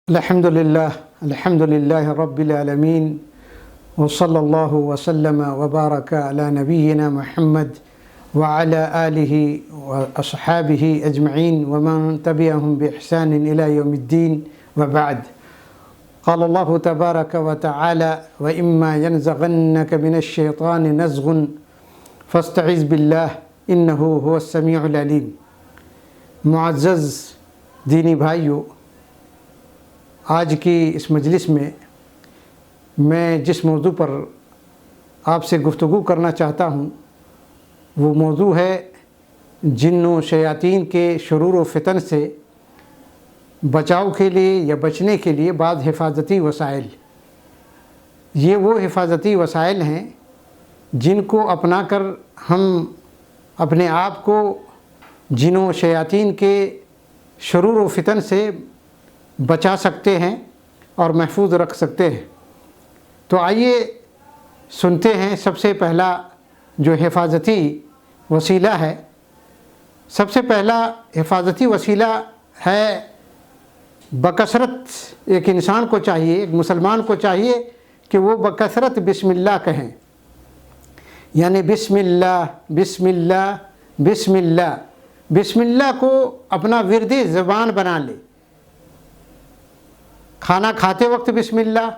الحمد لله رب العالمين وصلى الله وسلم وبارك على نبينا محمد وعلى آله وأصحابه أجمعين ومن تبعهم بإحسان إلى يوم الدين وبعد. قال الله تبارك وتعالى: وإما ينزغنك من الشيطان نزغ فاستعذ بالله إنه هو السميع العليم. معزز دینی بھائیو، آج کی اس مجلس میں جس موضوع پر آپ سے گفتگو کرنا چاہتا ہوں وہ موضوع ہے جن و شیاطین کے شرور و فتن سے بچاؤ کے لیے یا بچنے کے لیے بعض حفاظتی وسائل. یہ وہ حفاظتی وسائل ہیں جن کو اپنا کر ہم اپنے آپ کو جن و شیاطین کے شرور و فتن سے بچا سکتے ہیں اور محفوظ رکھ سکتے ہیں. تو آئیے سنتے ہیں سب سے پہلا جو حفاظتی وسیلہ ہے. سب سے پہلا حفاظتی وسیلہ ہے بکثرت ایک انسان کو چاہیے، ایک مسلمان کو چاہیے کہ وہ بکثرت بسم اللہ کہیں. یعنی بسم اللہ بسم اللہ بسم اللہ، بسم اللہ کو اپنا ورد زبان بنا لے. کھانا کھاتے وقت بسم اللہ،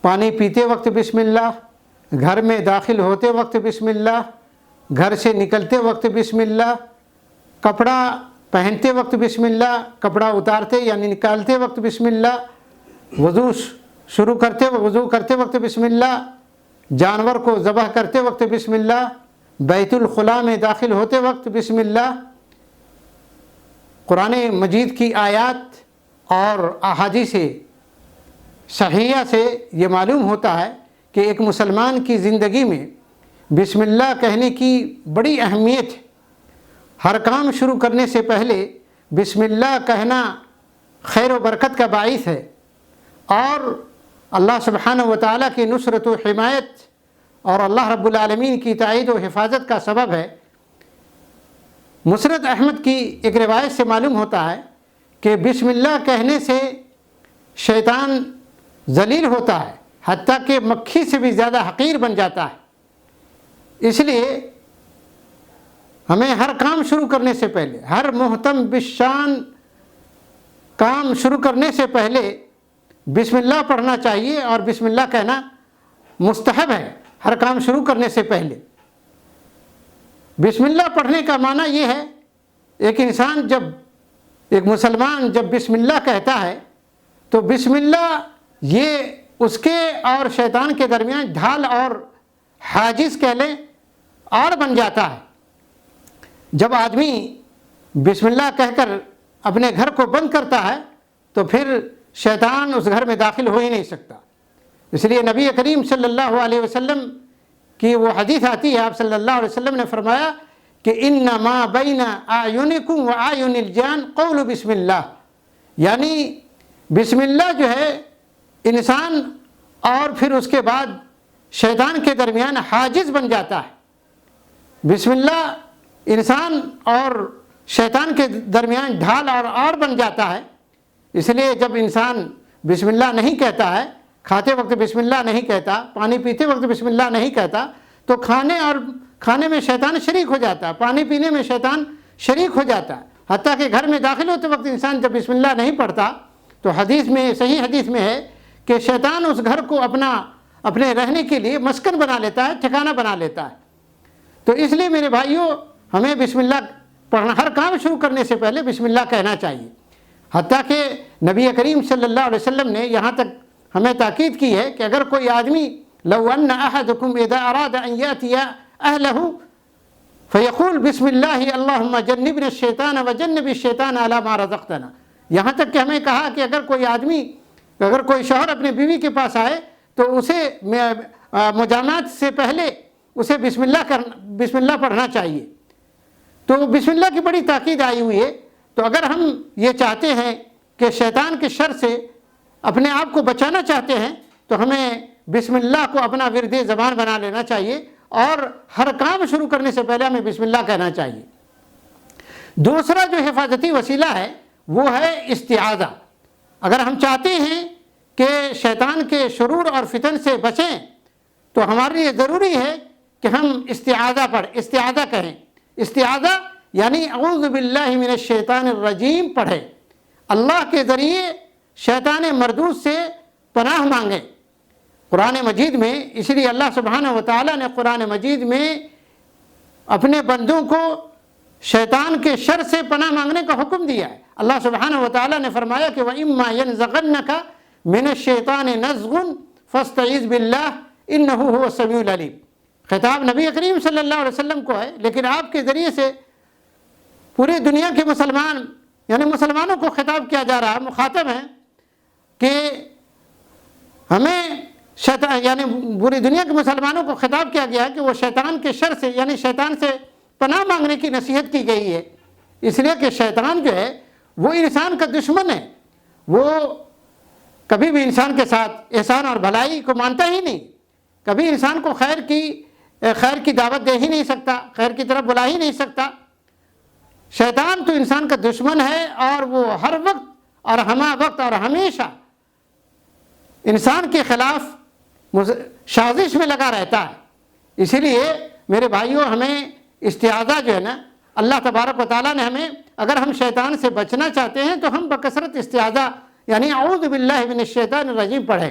پانی پیتے وقت بسم اللہ، گھر میں داخل ہوتے وقت بسم اللہ، گھر سے نکلتے وقت بسم اللہ، کپڑا پہنتے وقت بسم اللہ، کپڑا اتارتے یعنی نکالتے وقت بسم اللہ، وضو شروع کرتے وضو کرتے وقت بسم اللہ، جانور کو ذبح کرتے وقت بسم اللہ، بیت الخلاء میں داخل ہوتے وقت بسم اللہ. قرآن مجید کی آیات اور احادیث صحیحہ سے یہ معلوم ہوتا ہے کہ ایک مسلمان کی زندگی میں بسم اللہ کہنے کی بڑی اہمیت ہے. ہر کام شروع کرنے سے پہلے بسم اللہ کہنا خیر و برکت کا باعث ہے اور اللہ سبحانہ و تعالیٰ کی نصرت و حمایت اور اللہ رب العالمین کی تائید و حفاظت کا سبب ہے. مسرت احمد کی ایک روایت سے معلوم ہوتا ہے کہ بسم اللہ کہنے سے شیطان ذلیل ہوتا ہے، حتیٰ کہ مکھی سے بھی زیادہ حقیر بن جاتا ہے. اس لیے ہمیں ہر کام شروع کرنے سے پہلے، ہر محتم بالشان کام شروع کرنے سے پہلے بسم اللہ پڑھنا چاہیے اور بسم اللہ کہنا مستحب ہے. ہر کام شروع کرنے سے پہلے بسم اللہ پڑھنے کا معنی یہ ہے، ایک مسلمان جب بسم اللہ کہتا ہے تو بسم اللہ یہ اس کے اور شیطان کے درمیان ڈھال اور حاجز کہہ لیں اور بن جاتا ہے. جب آدمی بسم اللہ کہہ کر اپنے گھر کو بند کرتا ہے تو پھر شیطان اس گھر میں داخل ہو ہی نہیں سکتا. اس لیے نبی کریم صلی اللہ علیہ وسلم کی وہ حدیث آتی ہے، آپ صلی اللہ علیہ وسلم نے فرمایا کہ انما بین اعینکم و اعین الجان قول بسم اللہ. یعنی بسم اللہ جو ہے انسان اور پھر اس کے بعد شیطان کے درمیان حاجز بن جاتا ہے. بسم اللہ انسان اور شیطان کے درمیان ڈھال اور بن جاتا ہے. اس لیے جب انسان بسم اللہ نہیں کہتا ہے، کھاتے وقت بسم اللہ نہیں کہتا، پانی پیتے وقت بسم اللہ نہیں کہتا، تو کھانے میں شیطان شریک ہو جاتا ہے، پانی پینے میں شیطان شریک ہو جاتا ہے. حتیٰ کہ گھر میں داخل ہوتے وقت انسان جب بسم اللہ نہیں پڑھتا تو صحیح حدیث میں ہے کہ شیطان اس گھر کو اپنے رہنے کے لیے مسکن بنا لیتا ہے، ٹھکانہ بنا لیتا ہے. تو اس لیے میرے بھائیوں، ہمیں بسم اللہ پڑھنا، ہر کام شروع کرنے سے پہلے بسم اللہ کہنا چاہیے. حتیٰ کہ نبی کریم صلی اللہ علیہ وسلم نے یہاں تک ہمیں تاکید کی ہے کہ اگر کوئی آدمی لو ان احدکم اذا اراد ان یاتی اہلہ فیقول بسم اللہ اللہم جنبنا الشیطان وجنب الشیطان علی ما رزقتنا. یہاں تک کہ ہمیں کہا کہ اگر کوئی شوہر اپنے بیوی کے پاس آئے تو اسے مجامعات سے پہلے اسے بسم اللہ پڑھنا چاہیے. تو بسم اللہ کی بڑی تاکید آئی ہوئی ہے. تو اگر ہم یہ چاہتے ہیں کہ شیطان کے شر سے اپنے آپ کو بچانا چاہتے ہیں تو ہمیں بسم اللہ کو اپنا ورد زبان بنا لینا چاہیے اور ہر کام شروع کرنے سے پہلے ہمیں بسم اللہ کہنا چاہیے. دوسرا جو حفاظتی وسیلہ ہے وہ ہے استعاذہ. اگر ہم چاہتے ہیں کہ شیطان کے شرور اور فتن سے بچیں تو ہمارے لیے ضروری ہے کہ ہم استعاذہ کہیں. استعاذہ یعنی اعوذ باللہ من الشیطان الرجیم پڑھیں، اللہ کے ذریعے شیطان مردود سے پناہ مانگیں. قرآن مجید میں اس لیے اللہ سبحانہ و تعالیٰ نے قرآن مجید میں اپنے بندوں کو شیطان کے شر سے پناہ مانگنے کا حکم دیا ہے. اللہ سبحانہ و تعالیٰ نے فرمایا کہ وَإِمَّا يَنزَغَنَّكَ مِنَ الشَّيْطَانِ نَزْغٌ فَاسْتَعِذْ بِاللَّهِ إِنَّهُ هُوَ السَّمِيعُ الْعَلِيمُ. خطاب نبی کریم صلی اللہ علیہ وسلم کو ہے، لیکن آپ کے ذریعے سے پوری دنیا کے مسلمان یعنی مسلمانوں کو خطاب کیا جا رہا ہے، مخاطب ہیں کہ ہمیں یعنی پوری دنیا کے مسلمانوں کو خطاب کیا گیا ہے کہ وہ شیطان کے شر سے یعنی شیطان سے پناہ مانگنے کی نصیحت کی گئی ہے. اس لیے کہ شیطان جو ہے وہ انسان کا دشمن ہے، وہ کبھی بھی انسان کے ساتھ احسان اور بھلائی کو مانتا ہی نہیں، کبھی انسان کو خیر کی دعوت دے ہی نہیں سکتا، خیر کی طرف بلا ہی نہیں سکتا. شیطان تو انسان کا دشمن ہے اور وہ ہر وقت اور ہمہ وقت اور ہمیشہ انسان کے خلاف سازش میں لگا رہتا ہے. اسی لیے میرے بھائیوں ہمیں استعاذہ جو ہے نا، اللہ تبارک و تعالیٰ نے ہمیں اگر ہم شیطان سے بچنا چاہتے ہیں تو ہم بکثرت استعاذہ یعنی اعوذ باللہ من الشیطان الرجیم پڑھیں.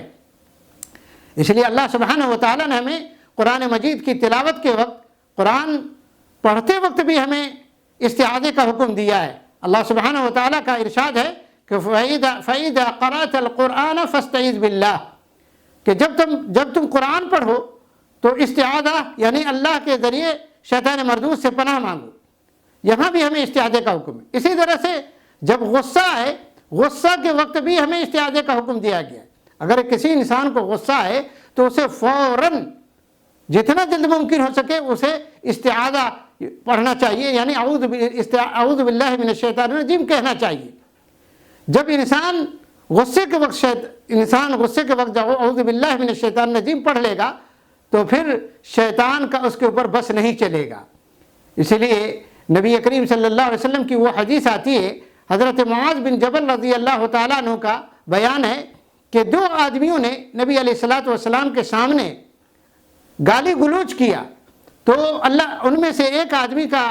اس لیے اللہ سبحانہ و تعالیٰ نے ہمیں قرآن مجید کی تلاوت کے وقت، قرآن پڑھتے وقت بھی ہمیں استعاذے کا حکم دیا ہے. اللہ سبحانہ و تعالیٰ کا ارشاد ہے کہ فَإِذَا قَرَأْتَ الْقُرْآنَ فَاسْتَعِذْ بِاللَّهِ کہ جب تم قرآن پڑھو تو استعاذہ یعنی اللہ کے ذریعے شیطان مردود سے پناہ مانگو. یہاں بھی ہمیں استعاذے کا حکم ہے. اسی طرح سے جب غصہ ہے، غصہ کے وقت بھی ہمیں استعاذے کا حکم دیا گیا ہے. اگر کسی انسان کو غصہ ہے تو اسے فوراً جتنا جلد ممکن ہو سکے اسے استعاذہ پڑھنا چاہیے، یعنی اعوذ باللہ من الشیطان الرجیم کہنا چاہیے. جب انسان غصے کے وقت جب اعوذ باللہ من الشیطان الرجیم پڑھ لے گا تو پھر شیطان کا اس کے اوپر بس نہیں چلے گا. اسی لیے نبی کریم صلی اللہ علیہ وسلم کی وہ حدیث آتی ہے، حضرت معاذ بن جبل رضی اللہ تعالیٰ عنہ کا بیان ہے کہ 2 آدمیوں نے نبی علیہ الصلوۃ والسلام کے سامنے گالی گلوچ کیا تو ان میں سے ایک آدمی کا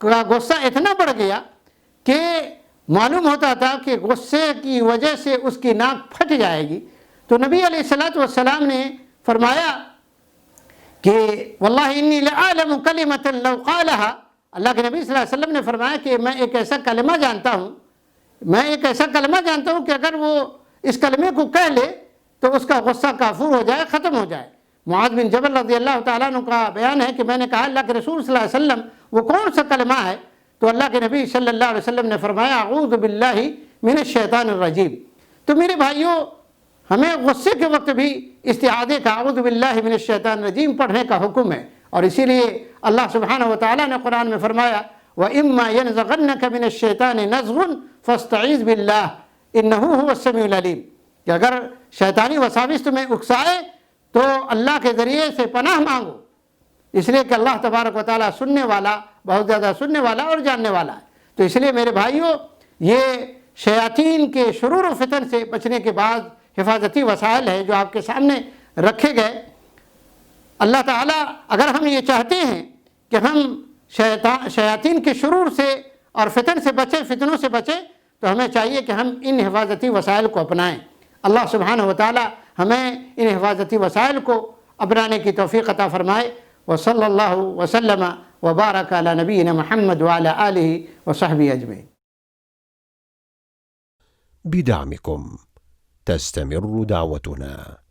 غصہ اتنا بڑھ گیا کہ معلوم ہوتا تھا کہ غصے کی وجہ سے اس کی ناک پھٹ جائے گی. تو نبی علیہ الصلوۃ والسلام نے فرمایا کہ واللہ انی لأعلم کلمۃ لو قالها، اللہ کے نبی صلی اللہ علیہ وسلم نے فرمایا کہ میں ایک ایسا کلمہ جانتا ہوں کہ اگر وہ اس کلمے کو کہہ لے تو اس کا غصہ کافور ہو جائے، ختم ہو جائے. معاذ بن جبل رضی اللہ تعالیٰ عنہ کا بیان ہے کہ میں نے کہا اللہ کے رسول صلی اللہ علیہ وسلم وہ کون سا کلمہ ہے؟ تو اللہ کے نبی صلی اللہ علیہ وسلم نے فرمایا اعوذ باللہ من الشیطان الرجیم. تو میرے بھائیوں ہمیں غصے کے وقت بھی استعاذے کا اعوذ باللہ من الشیطان الرجیم پڑھنے کا حکم ہے. اور اسی لیے اللہ سبحانہ و تعالیٰ نے قرآن میں فرمایا وَإِمَّا يَنزَغَنَّكَ مِنَ الشَّيْطَانِ نَزْغٌ فَاسْتَعِذْ بِاللَّهِ إِنَّهُ هُوَ السَّمِيعُ الْعَلِيمُ کہ اگر شیطانی وساوس تمہیں اکسائے تو اللہ کے ذریعے سے پناہ مانگو، اس لیے کہ اللہ تبارک و تعالیٰ سننے والا، بہت زیادہ سننے والا اور جاننے والا ہے. تو اس لیے میرے بھائیوں یہ شیاطین کے شرور و فتن سے بچنے کے بعد حفاظتی وسائل ہیں جو آپ کے سامنے رکھے گئے. اللہ تعالیٰ اگر ہم یہ چاہتے ہیں کہ ہم شیاطین کے شرور سے اور فتن سے بچیں، فتنوں سے بچیں، تو ہمیں چاہیے کہ ہم ان حفاظتی وسائل کو اپنائیں. اللہ سبحانہ و تعالیٰ ہمیں ان حفاظتی وسائل کو اپنانے کی توفیق عطا فرمائے. وصلی اللہ وسلم وبارک علی نبینا محمد وعلی آلہ وصحبہ اجمعین. بدعمكم تستمر دعوتنا.